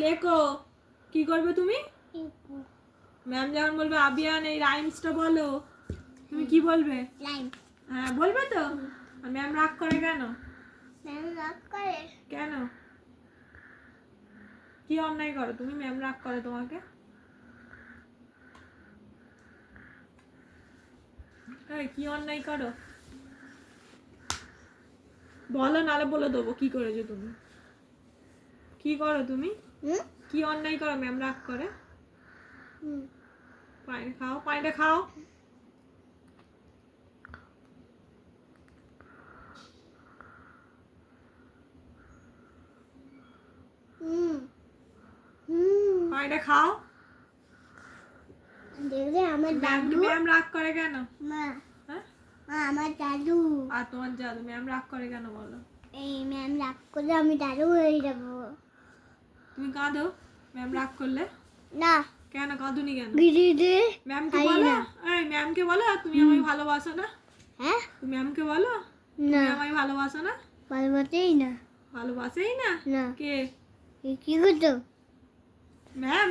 লেখো। কি করবে তুমি? ম্যাম যখন বলবে আবিয়ান এই রাইমসটা বলো, তুমি কি বলবে? হ্যাঁ বলবে তো। আর ম্যাম রাগ করে কেন? ম্যাম রাগ করে কেন? কি অন্যায় করো তুমি? ম্যাম রাগ করে তোমাকে? এই কি অন্যায় করো বলো, নালে বলে দেবো কি করেছো তুমি। কি করো তুমি? কি অন্যায় করো ম্যাম রাগ করে? পানিটা খাও, পানিটা খাও। পানিটা খাও। দেখলে আমার দাদু। ম্যাম রাগ করে কেন? মা হ্যাঁ আমার দাদু। আর তোমার জাদু ম্যাম রাগ করে কেন বলো? এই ম্যাম রাগ করলে আমি দাদু হয়ে যাবো। তুমি কাঁদো ম্যাম রাগ করলে? না কেন কাঁদুনি কেন? দিদি ম্যামকে বলো, এই ম্যামকে বলো তুমি আমায় ভালোবাসো না? হ্যাঁ তুমি ম্যামকে বলো না তুমি আমায় ভালোবাসো না? ভালোবাসেই না। ভালোবাসেই না? না কে? কি করতো? ম্যাম।